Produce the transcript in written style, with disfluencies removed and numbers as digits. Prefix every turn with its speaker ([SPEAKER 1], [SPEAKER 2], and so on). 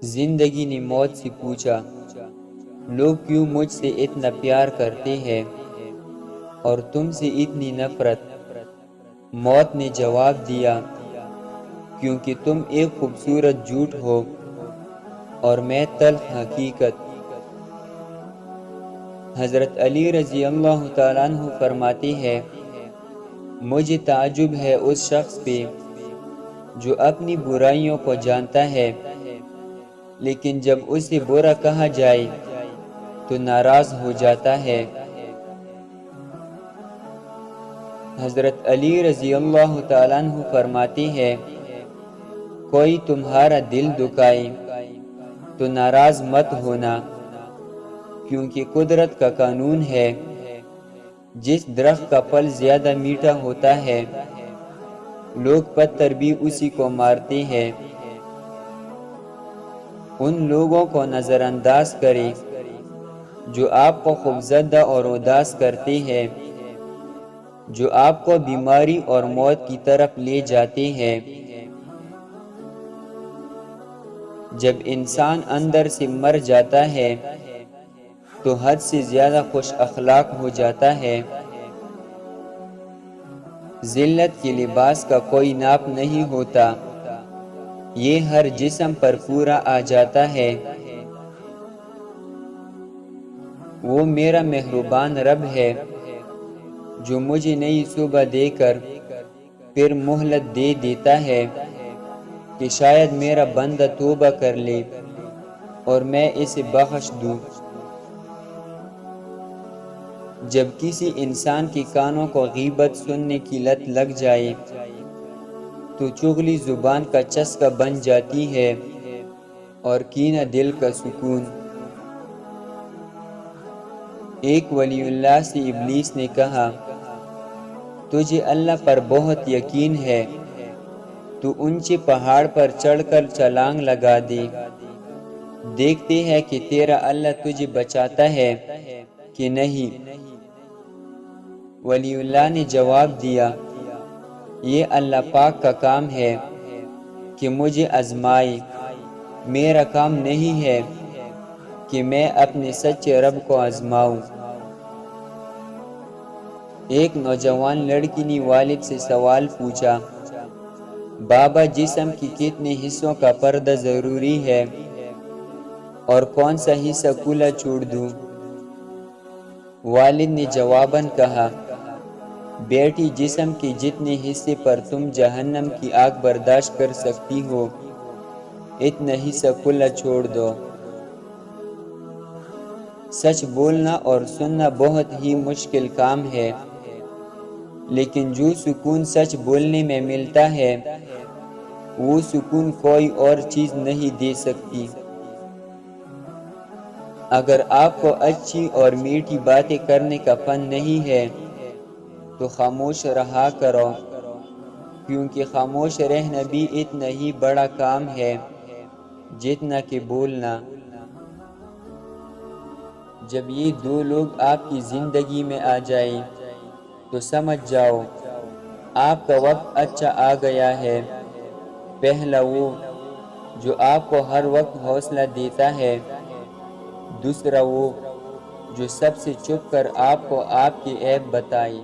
[SPEAKER 1] زندگی نے موت سے پوچھا، لوگ کیوں مجھ سے اتنا پیار کرتے ہیں اور تم سے اتنی نفرت؟ موت نے جواب دیا، کیونکہ تم ایک خوبصورت جھوٹ ہو اور میں تلخ حقیقت۔ حضرت علی رضی اللہ تعالیٰ عنہ فرماتے ہیں، مجھے تعجب ہے اس شخص پہ جو اپنی برائیوں کو جانتا ہے لیکن جب اسے برا کہا جائے تو ناراض ہو جاتا ہے۔ حضرت علی رضی اللہ تعالیٰ عنہ فرماتے ہیں، کوئی تمہارا دل دکھائے تو ناراض مت ہونا، کیونکہ قدرت کا قانون ہے، جس درخت کا پھل زیادہ میٹھا ہوتا ہے لوگ پتھر بھی اسی کو مارتے ہیں۔ ان لوگوں کو نظر انداز کریں جو آپ کو خوفزدہ اور اداس کرتے ہیں، جو آپ کو بیماری اور موت کی طرف لے جاتے ہیں۔ جب انسان اندر سے مر جاتا ہے تو حد سے زیادہ خوش اخلاق ہو جاتا ہے۔ ذلت کے لباس کا کوئی ناپ نہیں ہوتا، یہ ہر جسم پر پورا آ جاتا ہے۔ وہ میرا مہربان رب ہے جو مجھے نئی صبح دے کر پھر مہلت دے دیتا ہے کہ شاید میرا بندہ توبہ کر لے اور میں اسے بخش دوں۔ جب کسی انسان کے کانوں کو غیبت سننے کی لت لگ جائے تو چغلی زبان کا چسکا بن جاتی ہے اور کینہ دل کا سکون۔ ایک ولی اللہ سے ابلیس نے کہا، تجھے اللہ پر بہت یقین ہے، تو اونچے پہاڑ پر چڑھ کر چھلانگ لگا دے، دیکھتے ہیں کہ تیرا اللہ تجھے بچاتا ہے کہ نہیں۔ ولی اللہ نے جواب دیا، یہ اللہ پاک کا کام ہے کہ مجھے آزمائے، میرا کام نہیں ہے کہ میں اپنے سچے رب کو آزماؤں۔ ایک نوجوان لڑکی نے والد سے سوال پوچھا، بابا جسم کے کتنے حصوں کا پردہ ضروری ہے اور کون سا حصہ کھلا چھوڑ دوں؟ والد نے جواباً کہا، بیٹی جسم کے جتنے حصے پر تم جہنم کی آگ برداشت کر سکتی ہو اتنا حصہ کھلا چھوڑ دو۔ سچ بولنا اور سننا بہت ہی مشکل کام ہے، لیکن جو سکون سچ بولنے میں ملتا ہے وہ سکون کوئی اور چیز نہیں دے سکتی۔ اگر آپ کو اچھی اور میٹھی باتیں کرنے کا فن نہیں ہے تو خاموش رہا کرو، کیونکہ خاموش رہنا بھی اتنا ہی بڑا کام ہے جتنا کہ بولنا۔ جب یہ دو لوگ آپ کی زندگی میں آ جائیں تو سمجھ جاؤ آپ کا وقت اچھا آ گیا ہے۔ پہلا وہ جو آپ کو ہر وقت حوصلہ دیتا ہے، دوسرا وہ جو سب سے چھپ کر آپ کو آپ کے عیب بتائے۔